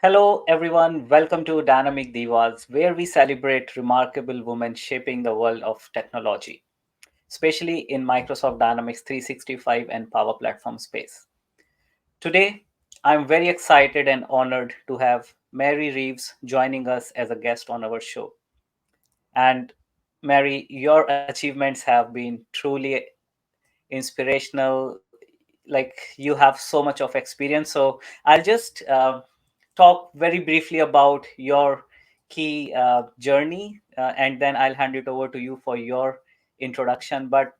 Hello, everyone. Welcome to Dynamic Divas, where we celebrate remarkable women shaping the world of technology, especially in Microsoft Dynamics 365 and Power Platform space. Today, I'm very excited and honored to have Mary Reeves joining us as a guest on our show. And Mary, your achievements have been truly inspirational. Like you have so much of experience. So I'll just talk very briefly about your key journey, and then I'll hand it over to you for your introduction. But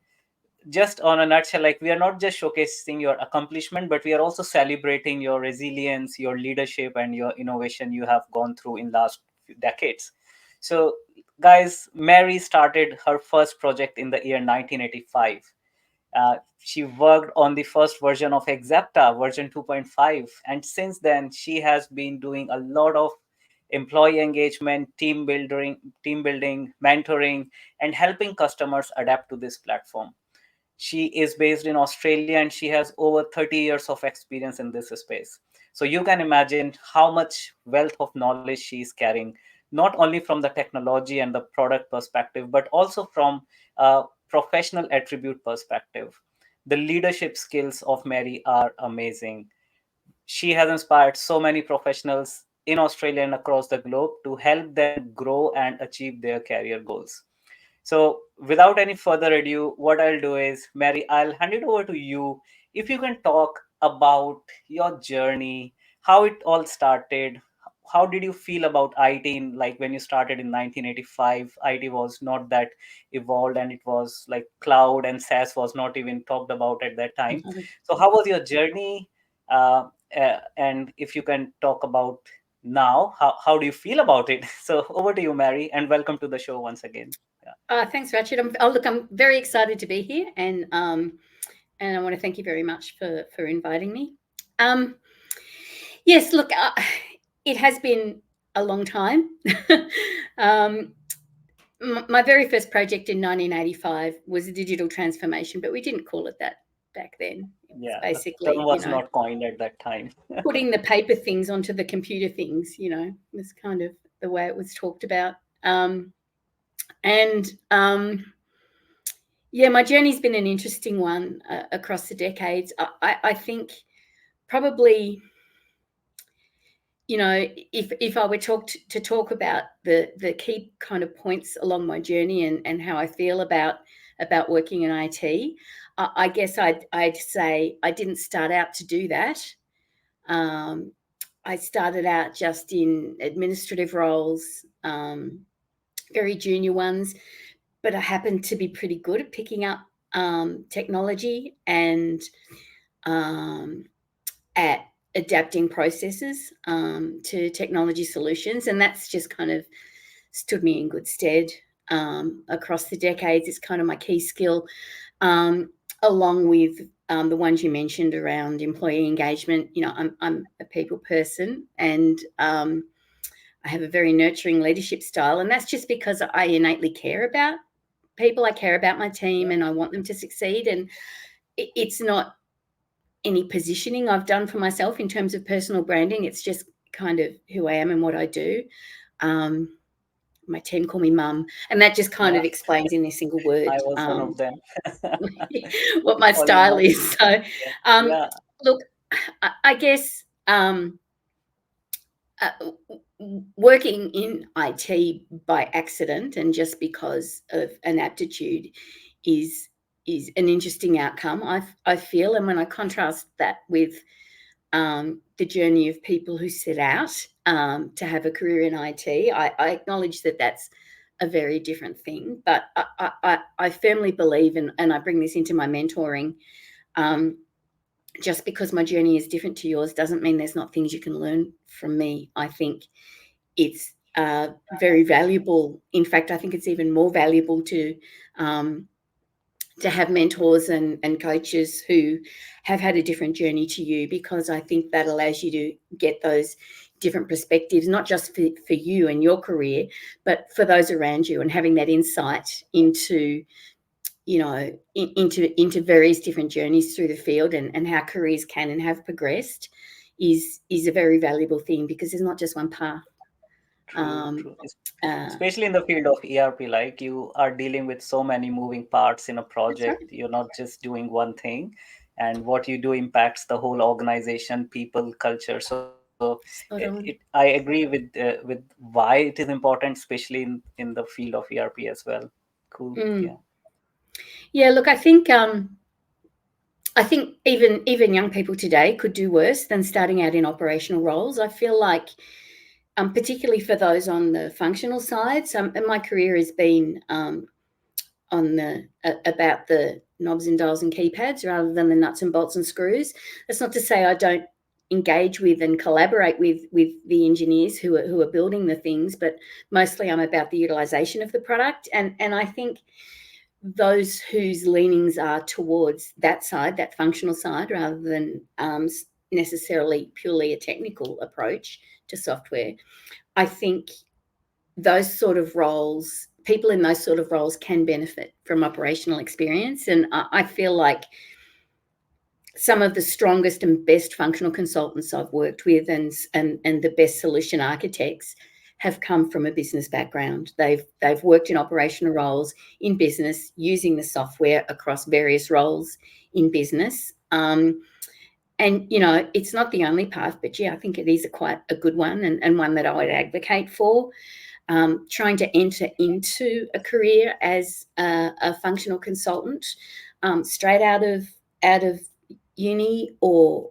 just on a nutshell, like we are not just showcasing your accomplishment, but we are also celebrating your resilience, your leadership, and your innovation you have gone through in last few decades. So, guys, Mary started her first project in the year 1985. She worked on the first version of Exapta, version 2.5, and since then she has been doing a lot of employee engagement, team building, mentoring, and helping customers adapt to this platform. She is based in Australia and she has over 30 years of experience in this space. So you can imagine how much wealth of knowledge she is carrying, not only from the technology and the product perspective, but also from a professional attribute perspective. The leadership skills of Mary are amazing. She has inspired so many professionals in Australia and across the globe to help them grow and achieve their career goals. So, without any further ado, what I'll do is, Mary, I'll hand it over to you. If you can talk about your journey, how it all started, how did you feel about IT in, like when you started in 1985? IT was not that evolved, and it was like cloud and SaaS was not even talked about at that time. So, how was your journey? And if you can talk about now, how do you feel about it? So, over to you, Mary, and welcome to the show once again. Yeah. Thanks, Ratchet. I'm very excited to be here, and I want to thank you very much for inviting me. Um, yes, look, it has been a long time. um, my very first project in 1985 was a digital transformation, but we didn't call it that back then. It was Yeah, the term basically, was not coined at that time. putting the paper things onto the computer things. Was kind of the way it was talked about. And Yeah, my journey's been an interesting one across the decades. I think probably, if I were to talk about the key kind of points along my journey and how I feel about working in IT, I guess I'd say I didn't start out to do that. Um, I started out just in administrative roles, very junior ones, but I happened to be pretty good at picking up technology and um, at adapting processes to technology solutions. And that's just kind of stood me in good stead across the decades. It's kind of my key skill, um, along with the ones you mentioned around employee engagement. I'm a people person, and I have a very nurturing leadership style. And that's just because I innately care about people. I care about my team and I want them to succeed. And it's not any positioning I've done for myself in terms of personal branding. It's just kind of who I am and what I do. Um, my team call me mum, and that just kind Yeah, of explains in a single I word was one of them. what my Call you style mom. is. So, Yeah, um, yeah, look, I guess uh, working in IT by accident and just because of an aptitude is an interesting outcome. I feel, and when I contrast that with the journey of people who set out to have a career in IT, I acknowledge that that's a very different thing. But I firmly believe, and I bring this into my mentoring. Um, just because my journey is different to yours doesn't mean there's not things you can learn from me. I think it's very valuable. In fact, I think it's even more valuable um, to have mentors and coaches who have had a different journey to you, because I think that allows you to get those different perspectives, not just for you and your career, but for those around you, and having that insight into into various different journeys through the field, and how careers can and have progressed is a very valuable thing, because there's not just one path. True, Um, true. uh, Especially in the field of ERP, like you are dealing with so many moving parts in a that's right. project. You're not just doing one thing, and what you do impacts the whole organization, people, culture. So Spot I on. agree with why it is important, especially in the field of ERP as well. Cool. Yeah. Mm. Yeah, look, I think even young people today could do worse than starting out in operational roles. I feel like, particularly for those on the functional side, and my career has been on the about the knobs and dials and keypads rather than the nuts and bolts and screws. That's not to say I don't engage with and collaborate with the engineers who are building the things, but mostly I'm about the utilization of the product. And I think those whose leanings are towards that side, that functional side, rather than necessarily purely a technical approach to software, I think those sort of roles, people in those sort of roles can benefit from operational experience. And I feel like some of the strongest and best functional consultants I've worked with, and the best solution architects, have come from a business background. They've worked in operational roles in business using the software across various roles in business. And it's not the only path, but yeah, I think it is quite a good one, and one that I would advocate for. Trying to enter into a career as a functional consultant, straight out of uni, or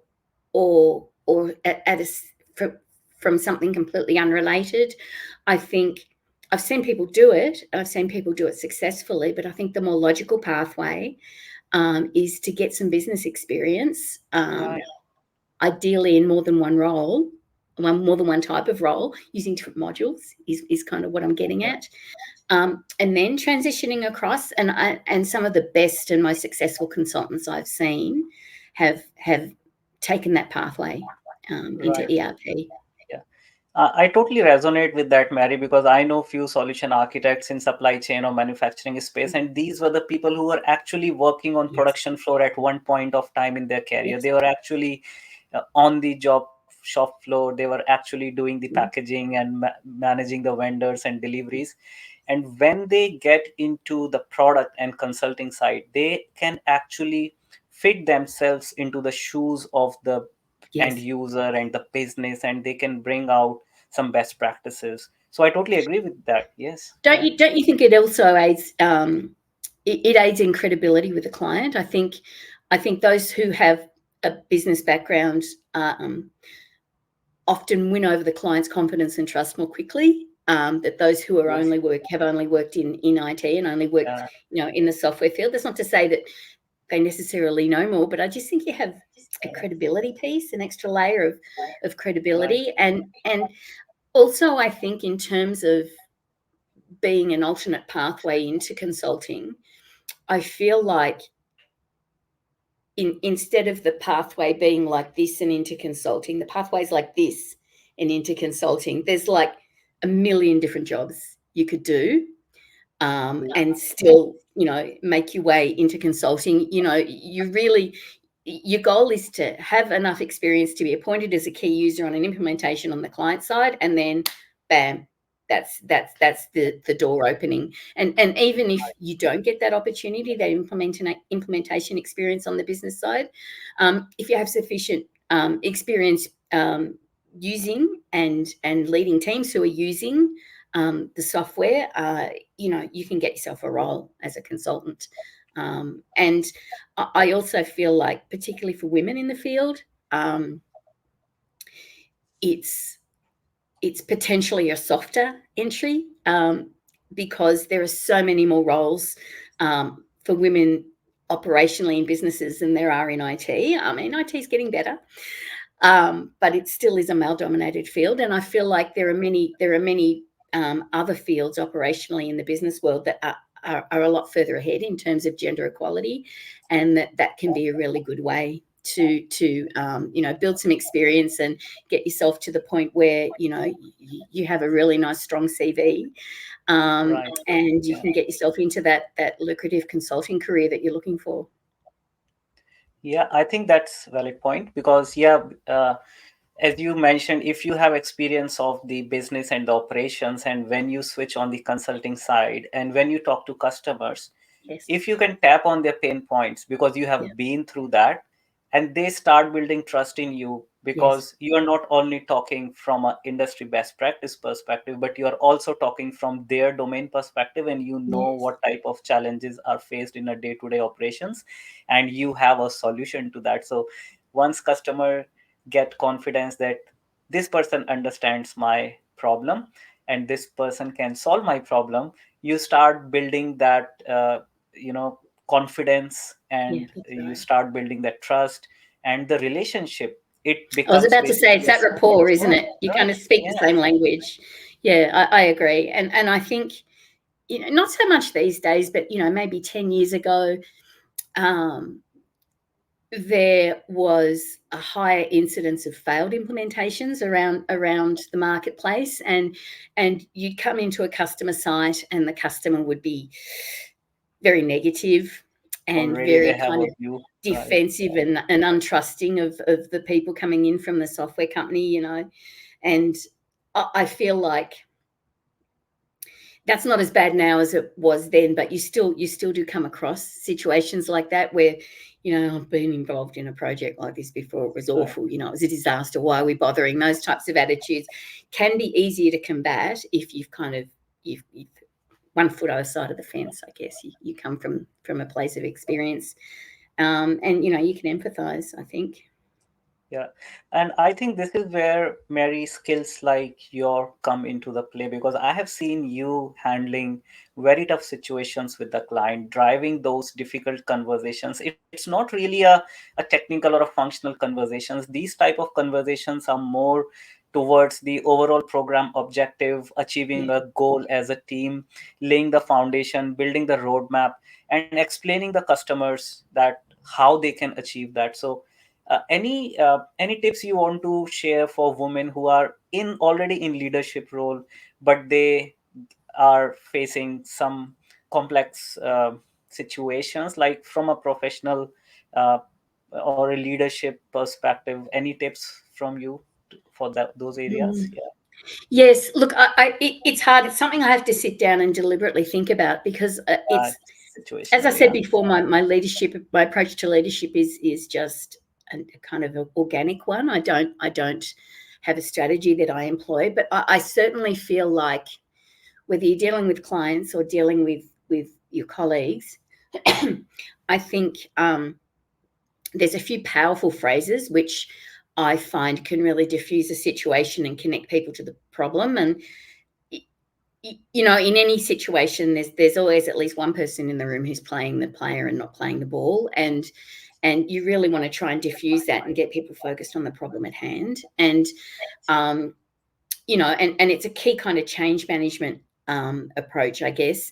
from something completely unrelated. I think I've seen people do it. I've seen people do it successfully, but I think the more logical pathway is to get some business experience, Right. ideally in more than one role, more than one type of role, using different modules is kind of what I'm getting Yeah. at. And then transitioning across, and some of the best and most successful consultants I've seen have taken that pathway into Right. ERP. Yeah. I totally resonate with that, Mary, because I know few solution architects in supply chain or manufacturing space, and these were the people who were actually working on Yes. production floor at one point of time in their career. Yes. They were actually on the job shop floor. They were actually doing the Mm. packaging and managing the vendors and deliveries. And when they get into the product and consulting side, they can actually fit themselves into the shoes of the end Yes. user and the business, and they can bring out some best practices. So I totally agree with that. Yes. Don't Yeah. you don't you think it also aids, it aids in credibility with the client? I think those who have a business background often win over the client's confidence and trust more quickly. That those who are Yes. have only worked in IT and only worked Yeah. in the software field. That's not to say that they necessarily know more, but I just think you have a credibility piece, an extra layer of Right. credibility, and also I think in terms of being an alternate pathway into consulting, I feel like instead of the pathway being like this and into consulting, the pathway's like this and into consulting. There's like a million different jobs you could do, True. and still, make your way into consulting. Your goal is to have enough experience to be appointed as a key user on an implementation on the client side, and then bam, that's the door opening. And even if you don't get that opportunity, that implementation experience on the business side, if you have sufficient experience using and leading teams who are using the software, you can get yourself a role as a consultant. And I also feel like, particularly for women in the field, um, it's it's potentially a softer entry, because there are so many more roles for women operationally in businesses than there are in IT. I mean, IT is getting better, but it still is a male-dominated field, and I feel like there are many other fields operationally in the business world that are a lot further ahead in terms of gender equality, and that can be a really good way to build some experience and get yourself to the point where you have a really nice strong CV, Right. and you Yeah. can get yourself into that lucrative consulting career that you're looking for. Yeah, I think that's valid point because yeah, as you mentioned, if you have experience of the business and the operations, and when you switch on the consulting side and when you talk to customers, Yes. if you can tap on their pain points because you Yeah. have been through that, and they start building trust in you, Yes. because you are not only talking from an industry best practice perspective, but you are also talking from their domain perspective, and you know Yes. what type of challenges are faced in a day-to-day operations, and you have a solution to that. So once customer get confidence that this person understands my problem and this person can solve my problem, you start building that confidence, Yeah, and that's you right. start building that trust, and the relationship, it I was becomes about to say basically it's a that smoother rapport, isn't one. it? You kind Right. of speak the Yeah. same language. Yeah, I agree. And I think, not so much these days, but maybe 10 years ago, um, there was a higher incidence of failed implementations around the marketplace, and you'd come into a customer site and the customer would be very negative and Already they very have kind a of view. Right. defensive and untrusting of the people coming in from the software company. And I feel like that's not as bad now as it was then, but you still do come across situations like that where, I've been involved in a project like this before. It was Right. awful. It was a disaster. Why are we bothering? Those types of attitudes can be easier to combat if you've one foot either side of the fence. I guess you come from a place of experience, and you can empathize, I think. Yeah, and I think this is where Mary skills like your come into the play, because I have seen you handling very tough situations with the client, driving those difficult conversations. It's not really a technical or a functional conversations. These type of conversations are more towards the overall program objective, achieving Yeah. a goal as a team, laying the foundation, building the roadmap, and explaining the customers that how they can achieve that. So any tips you want to share for women who are in already in leadership role, but they are facing some complex situations, like from a professional uh, or a leadership perspective? Any tips from you for those areas? Mm. Yeah. Yes, look, it's hard. It's something I have to sit down and deliberately think about because it's, It's as I situational. said Yeah. before, my approach to leadership is just a kind of an organic one. I don't have a strategy that I employ, but I certainly feel like whether you're dealing with clients or dealing with your colleagues, I think there's a few powerful phrases which I find can really diffuse a situation and connect people to the problem. And in any situation, there's always at least one person in the room who's playing the player and not playing the ball, and you really want to try and diffuse that and get people focused on the problem at hand. And um, and it's a key kind of change management approach, I guess.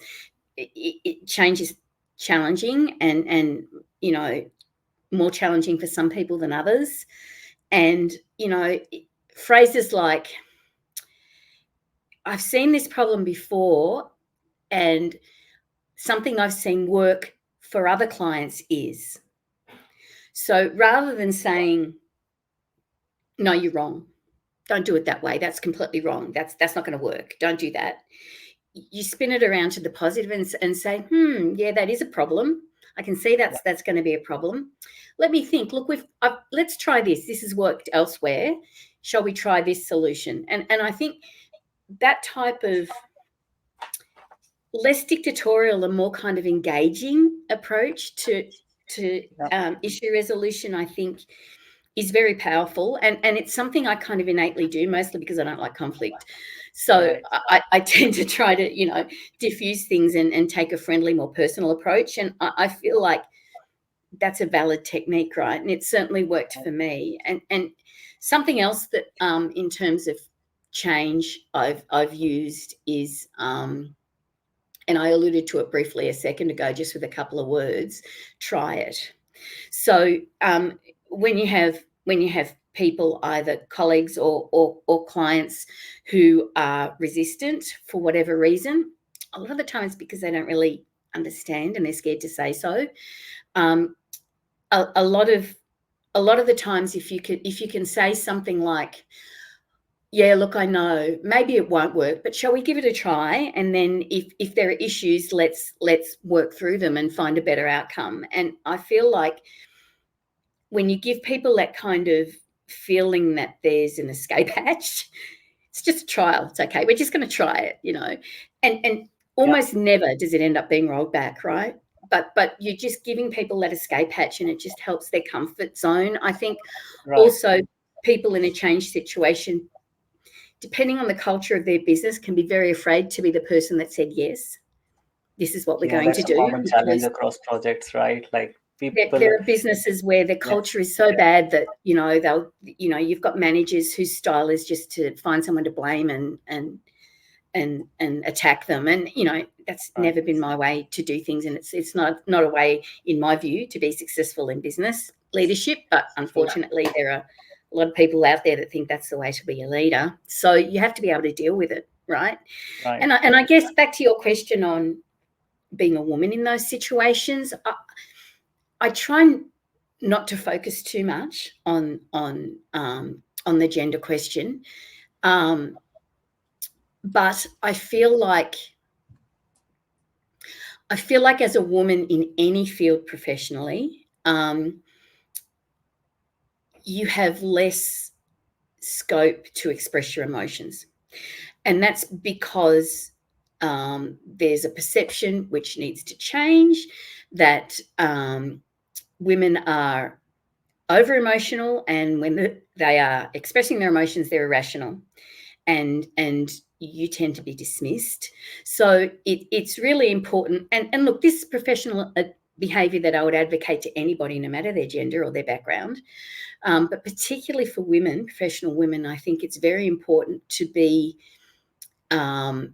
Change is challenging, and you know more challenging for some people than others. And phrases like, I've seen this problem before, and something I've seen work for other clients is. So rather than saying, no, you're wrong, don't do it that way, that's completely wrong, that's not going to work, don't do that, you spin it around to the positive and say, yeah, that is a problem. I can see Yeah. that's going to be a problem. Let me think. Look, let's try this. This has worked elsewhere. Shall we try this solution? And I think that type of less dictatorial and more kind of engaging approach to Yeah. issue resolution, I think, is very powerful, and it's something I kind of innately do, mostly because I don't like conflict. So Right. I tend to try to diffuse things and take a friendly, more personal approach, and I feel like that's a valid technique, right? And it certainly worked for me. And something else that in terms of change I've used is and I alluded to it briefly a second ago, just with a couple of words, try it. So when you have people, either colleagues or clients, who are resistant for whatever reason, a lot of the time it's because they don't really understand and they're scared to say so. Um, a lot of a lot of the times, if you can say something like, yeah, look, I know maybe it won't work, but shall we give it a try? And then if there are issues, let's work through them and find a better outcome. And I feel like when you give people that kind of feeling that there's an escape hatch, it's just a trial. It's okay. We're just going to try it, and Yeah, almost never does it end up being rolled back, right? But you're just giving people that escape hatch, and it just helps their comfort zone. I think right. also people in a change situation, depending on the culture of their business, can be very afraid to be the person that said yes. This is what we're Yeah, going to that's a do common challenge because across projects, right? Like there people, are businesses where the yeah, culture is so bad that you've got managers whose style is just to find someone to blame and attack them, and that's right, never been my way to do things, and it's not a way, in my view, to be successful in business leadership. But true, unfortunately, there are a lot of people out there that think that's the way to be a leader, so you have to be able to deal with it, right? right. And I guess back to your question on being a woman in those situations, I try not to focus too much on the gender question, um, but I feel like as a woman in any field professionally, you have less scope to express your emotions, and that's because there's a perception which needs to change that women are over emotional, and when they are expressing their emotions, they're irrational, and you tend to be dismissed. So it's really important. And look, this professional behavior that I would advocate to anybody, no matter their gender or their background, but particularly for women, professional women, I think it's very important um,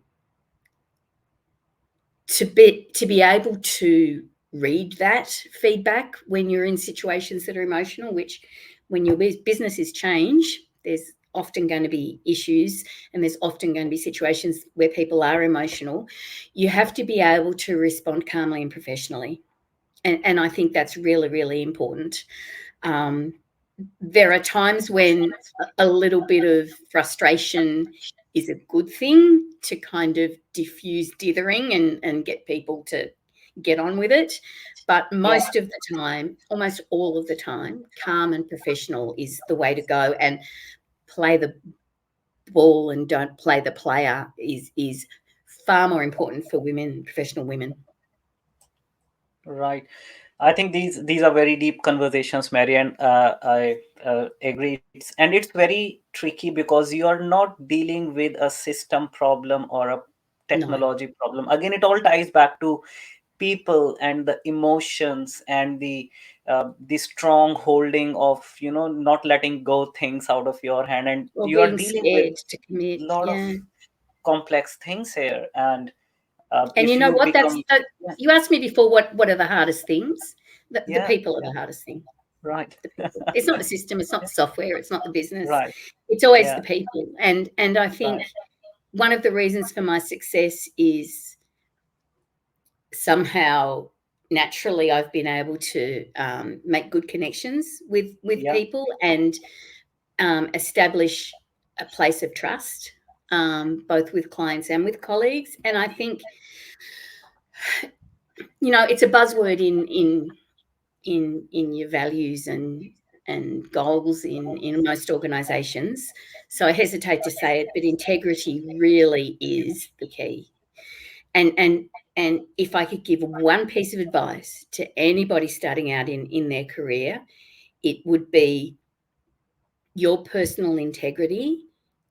to be able to read that feedback when you're in situations that are emotional, which when your business is change, there's often going to be issues, and there's often going to be situations where people are emotional. You have to be able to respond calmly and professionally, and I think that's really, really important. um, there are times when a little bit of frustration is a good thing to kind of diffuse dithering and get people to get on with it. But Yeah, most of the time, almost all of the time, calm and professional is the way to go. And play the ball and don't play the player is far more important for women, professional women. right. I think these are very deep conversations, Mary, and I agree. And it's very tricky because you are not dealing with a system problem or a No, technology problem. Again, it all ties back to people and the emotions and the strong holding of not letting go things out of your hand, and or you are being dealing with scared to commit. a lot of Yeah. complex things here. And And you if know you what? become, yeah, You asked me before, what are the hardest things? The yeah, people are yeah, the hardest thing. right. The people. It's not the system. It's not the software. It's not the business. Right, It's always yeah, the people. And I right, think one of the reasons for my success is somehow naturally I've been able to make good connections with yeah, people and establish a place of trust, both with clients and with colleagues. And I think it's a buzzword in your values and goals in most organizations. So I hesitate to say it, but integrity really is the key. And if I could give one piece of advice to anybody starting out in their career, it would be your personal integrity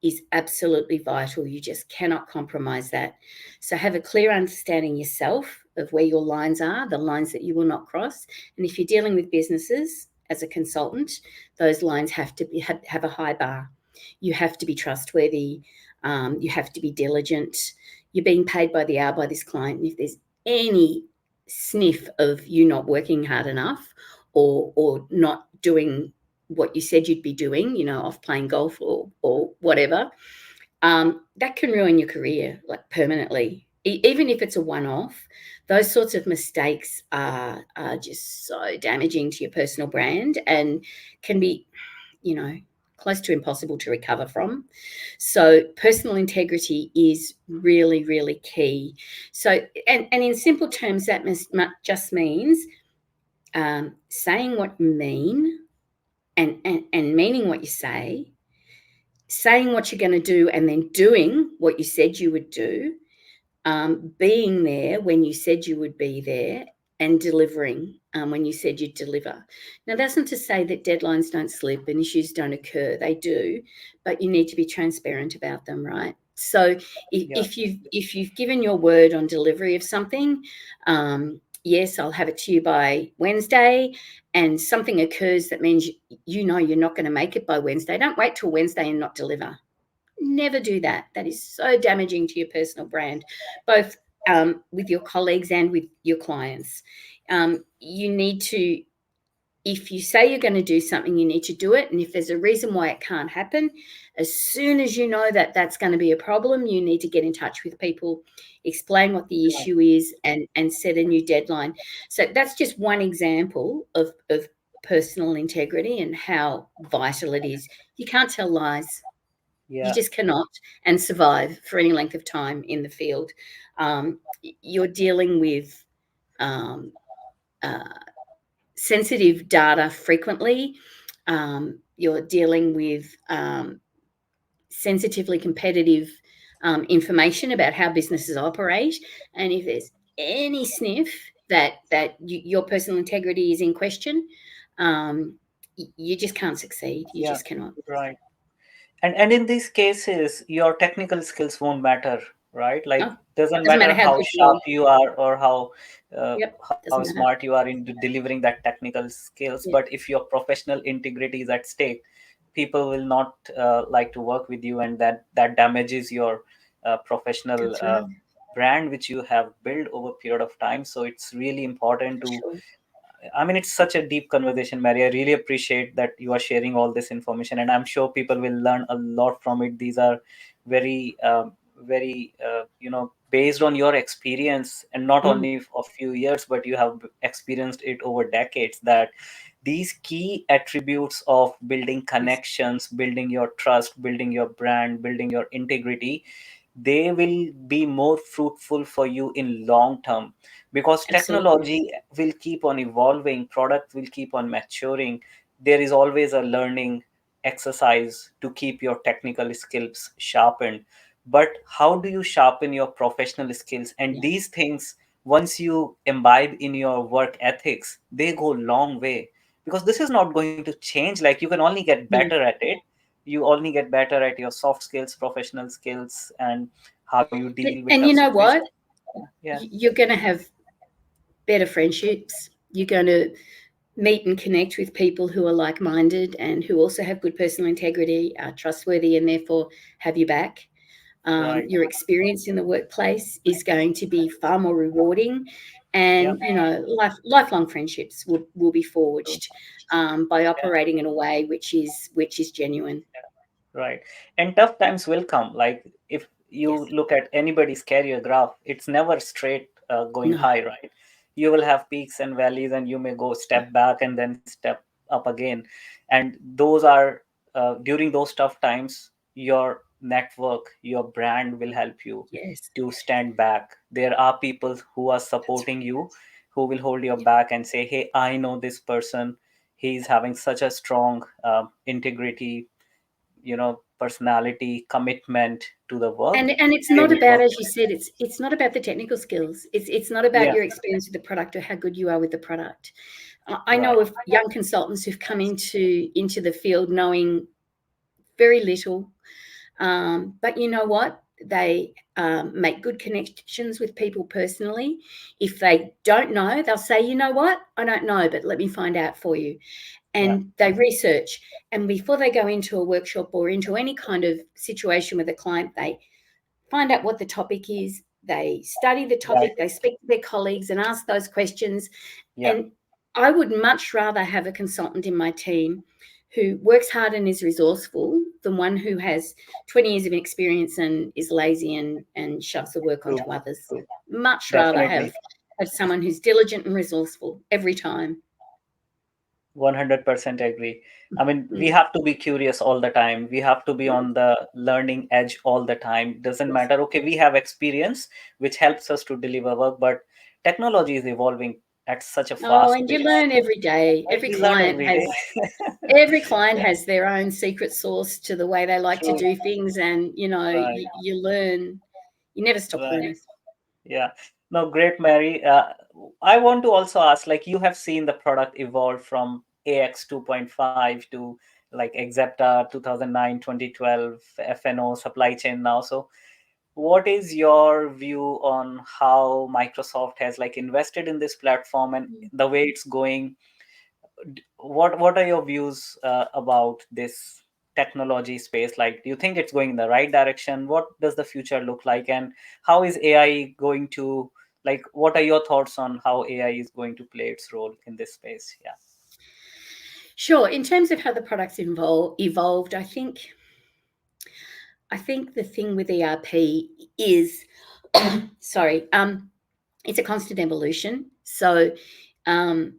is absolutely vital. You just cannot compromise that. So have a clear understanding yourself of where your lines are, the lines that you will not cross. And if you're dealing with businesses as a consultant, those lines have to have a high bar. You have to be trustworthy. You have to be diligent. You're being paid by the hour by this client. And if there's any sniff of you not working hard enough or not doing what you said you'd be doing, off playing golf or whatever, that can ruin your career, like, permanently. even if it's a one-off, those sorts of mistakes are just so damaging to your personal brand and can be, you know, close to impossible to recover from. So personal integrity is really, really key. So, and in simple terms, that just means saying what you mean, and meaning what you say, saying what you're going to do, and then doing what you said you would do, being there when you said you would be there, and delivering when you said you'd deliver. Now, that's not to say that deadlines don't slip and issues don't occur. They do, but you need to be transparent about them, right? So Yeah, if you've given your word on delivery of something, yes, I'll have it to you by Wednesday, and something occurs that means you know you're not going to make it by Wednesday. Don't wait till Wednesday and not deliver. Never do that. That is so damaging to your personal brand, both with your colleagues and with your clients. You need to, if you say you're going to do something, you need to do it. And if there's a reason why it can't happen, as soon as you know that that's going to be a problem, you need to get in touch with people, explain what the right. issue is, and set a new deadline. So that's just one example of personal integrity and how vital it is. You can't tell lies. You Yeah, just cannot, and survive for any length of time in the field. You're dealing with um, uh, sensitive data frequently. You're dealing with sensitively competitive information about how businesses operate, and if there's any sniff that your personal integrity is in question, um, you just can't succeed. You yeah, just cannot. right. And in these cases your technical skills won't matter, right? Like, No, doesn't doesn't matter matter how how good sharp you. you are or Yep, how doesn't smart matter. you are in delivering that technical skills, Yeah, but if your professional integrity is at stake, people will not like to work with you, and that damages your professional that's right. brand which you have built over a period of time. So it's really important to, Sure. I mean, it's such a deep conversation, Mary. I really appreciate that you are sharing all this information, and I'm sure people will learn a lot from it. These are very, based on your experience, and not Mm, only a few years, but you have experienced it over decades. That these key attributes of building yes, connections, building your trust, building your brand, building your integrity, they will be more fruitful for you in long term, because absolutely. technology will keep on evolving, product will keep on maturing. There is always a learning exercise to keep your technical skills sharpened. But how do you sharpen your professional skills? And Yeah. these things, once you imbibe in your work ethics, they go long way, because this is not going to change. Like, you can only get better Mm. at it. You only get better at your soft skills, professional skills, and how you deal with And tough you know situations. what? Yeah, You're going to have better friendships. You're going to meet and connect with people who are like minded and who also have good personal integrity, are trustworthy, and therefore have your back. right. Your experience in the workplace is going to be far more rewarding. Yeah, And, lifelong friendships will be true. forged by Yeah, operating in a way which is genuine. right. And tough times will come. Like, if you Yes. look at anybody's career graph, it's never straight going No. high, right? You will have peaks and valleys, and you may go step back and then step up again. And those are, during those tough times, your network, your brand will help you Yes. to stand back. There are people who are That's supporting you, who will hold your back and say, hey, I know this person. He's having such a strong integrity, personality, commitment to the work. And it's They not will about, work. as you said, it's not about the technical skills. It's not about Yeah, your experience with the product or how good you are with the product. I right. know of young consultants who've come into the field knowing very little, but you know what? They make good connections with people personally. If they don't know, they'll say, you know what? I don't know, but let me find out for you. Yeah, And they research. And before they go into a workshop or into any kind of situation with a client, they find out what the topic is, they study the right. topic, they speak to their colleagues and ask those questions. Yeah, And I would much rather have a consultant in my team who works hard and is resourceful than one who has 20 years of experience and is lazy and shoves the work True, onto others. true. Much rather Definitely. have someone who's diligent and resourceful every time. 100% agree. I mean, we Mm. have to be curious all the time. We have to be Yes. on the learning edge all the time. Doesn't matter. Okay, we have experience which helps us to deliver work, but technology is evolving at such a Oh, fast and you pace. learn every day. Right? We learn every day. Every client Yeah, has their own secret sauce to the way they like to true. do things, and Right, you learn. You never stop right. learning. Yeah. No, great, Mary. I want to also ask, like, you have seen the product evolve from AX 2.5 to like Exapta 2009, 2012, FNO, supply chain now. So what is your view on how Microsoft has like invested in this platform and the way it's going? What are your views about this technology space? Like, do you think it's going in the right direction? What does the future look like, and how is AI going to, like, what are your thoughts on how AI is going to play its role in this space? Yeah. Sure. In terms of how the products evolved, I think the thing with ERP is, sorry, it's a constant evolution. So um,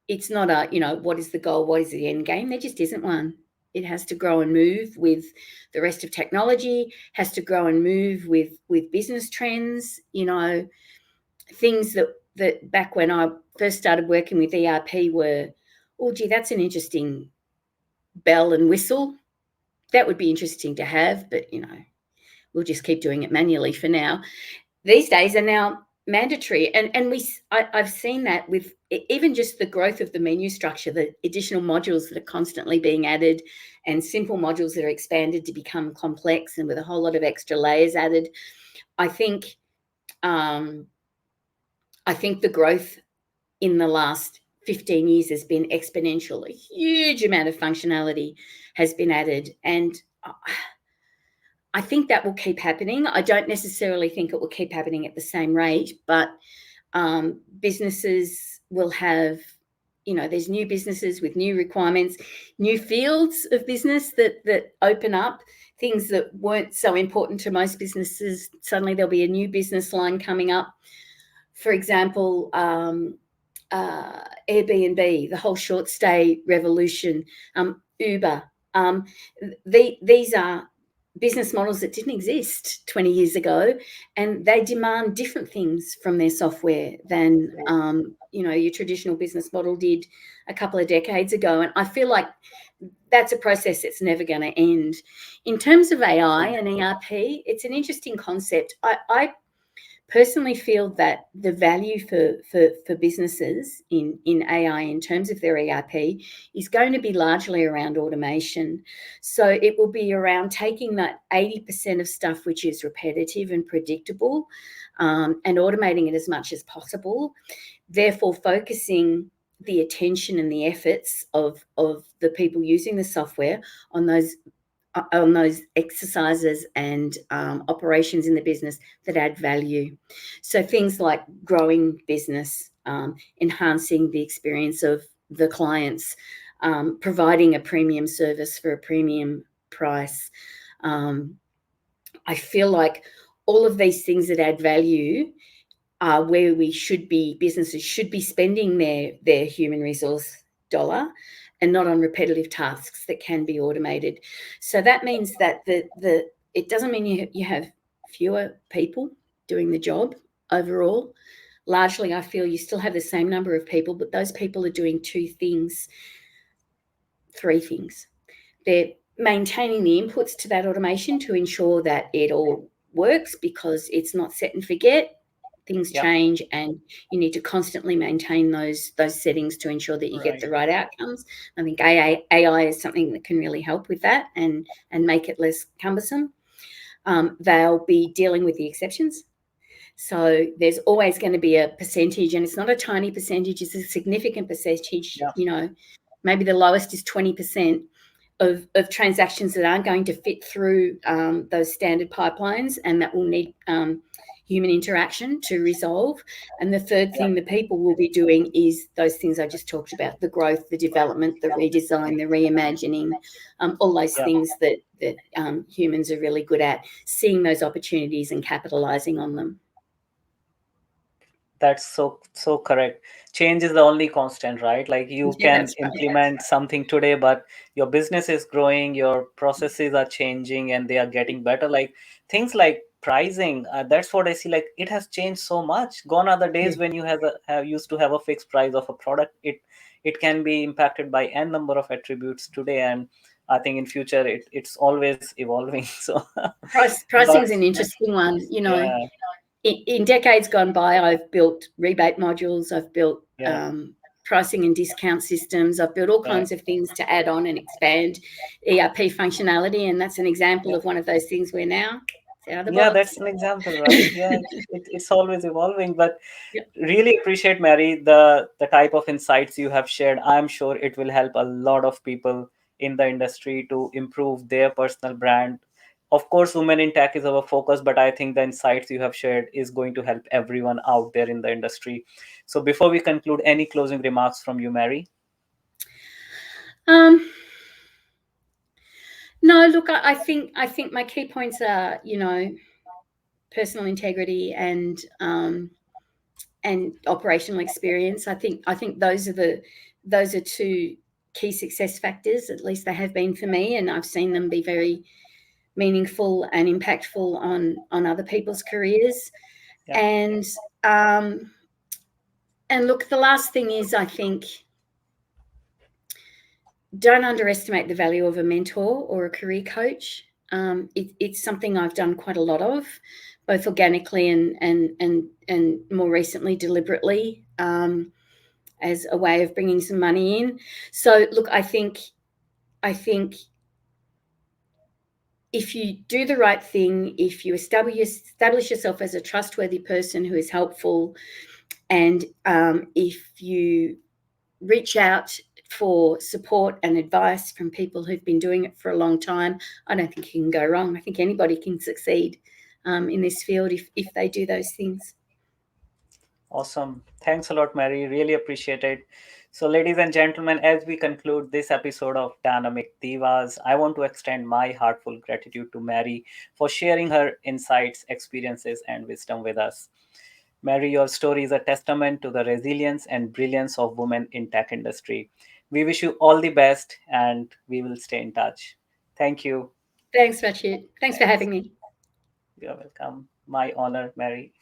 it's not a, what is the goal, what is the end game? There just isn't one. It has to grow and move with the rest of technology, has to grow and move with business trends, things that back when I first started working with ERP were, oh gee, that's an interesting bell and whistle. That would be interesting to have, but we'll just keep doing it manually for now. These days are now mandatory, and I've seen that with even just the growth of the menu structure, the additional modules that are constantly being added, and simple modules that are expanded to become complex and with a whole lot of extra layers added. I think um, I think the growth in the last 15 years has been exponential. A huge amount of functionality has been added, and I think that will keep happening. I don't necessarily think it will keep happening at the same rate, but businesses will have, there's new businesses with new requirements, new fields of business that open up, things that weren't so important to most businesses. Suddenly there'll be a new business line coming up. For example, Airbnb, the whole short stay revolution, Uber. These are business models that didn't exist 20 years ago, and they demand different things from their software than your traditional business model did a couple of decades ago. And I feel like that's a process that's never going to end. In terms of AI True. and ERP, it's an interesting concept. I personally feel that the value for businesses in AI in terms of their ERP is going to be largely around automation. So it will be around taking that 80% of stuff which is repetitive and predictable, and automating it as much as possible, therefore focusing the attention and the efforts of the people using the software on those exercises and operations in the business that add value. So things like growing business, enhancing the experience of the clients, providing a premium service for a premium price. Um, I feel like all of these things that add value are where businesses should be spending their human resource dollar, and not on repetitive tasks that can be automated. So that means that it doesn't mean you have fewer people doing the job overall. Largely, I feel you still have the same number of people, but those people are doing three things. They're maintaining the inputs to that automation to ensure that it all works, because it's not set and forget. Things Yep. change, and you need to constantly maintain those settings to ensure that you get Right. the right outcomes. I think AI is something that can really help with that and make it less cumbersome. They'll be dealing with the exceptions. So there's always going to be a percentage, and it's not a tiny percentage, it's a significant percentage. Yeah. Maybe the lowest is 20% of transactions that aren't going to fit through those standard pipelines, and that will need human interaction to resolve. And the third thing the people will be doing is those things I just talked about: the growth, the development, the redesign, the reimagining, all those Yeah. things that humans are really good at, seeing those opportunities and capitalizing on them. That's so correct. Change is the only constant, right? Like you Yeah, can that's right. implement something today, but your business is growing, your processes are changing, and they are getting better. Like things like pricing, that's what I see. Like it has changed so much. Gone are the Yeah. days when you have used to have a fixed price of a product. It can be impacted by n number of attributes today, and I think in future it's always evolving. So, Pricing but is an interesting one. yeah, In decades gone by, I've built rebate modules, I've built yeah, pricing and discount systems, I've built all yeah. kinds of things to add on and expand ERP functionality. And that's an example of one of those things where now it's out of the Yeah, box. that's an example, right? Yeah, it's always evolving. But Yeah. really appreciate, Mary, the type of insights you have shared. I'm sure it will help a lot of people in the industry to improve their personal brand. Of course, women in tech is our focus, but I think the insights you have shared is going to help everyone out there in the industry. So before we conclude, any closing remarks from you, Mary? Um, no, look, I think my key points are, personal integrity and operational experience. I think those are two key success factors. At least they have been for me, and I've seen them be very meaningful and impactful on other people's careers. Yeah, And um, and look, the last thing is, I think, don't underestimate the value of a mentor or a career coach. It's something I've done quite a lot of, both organically and more recently deliberately, as a way of bringing some money in. So look, I think if you do the right thing, if you establish yourself as a trustworthy person who is helpful, and if you reach out for support and advice from people who've been doing it for a long time, I don't think you can go wrong. I think anybody can succeed in this field if they do those things. awesome. Thanks a lot, Mary. Really appreciate it. So, ladies and gentlemen, as we conclude this episode of Dynamic Divas, I want to extend my heartfelt gratitude to Mary for sharing her insights, experiences, and wisdom with us. Mary, your story is a testament to the resilience and brilliance of women in tech industry. We wish you all the best, and we will stay in touch. Thank you. Thanks, Rachid. Thanks for Thanks. having me. You're welcome. My honor, Mary.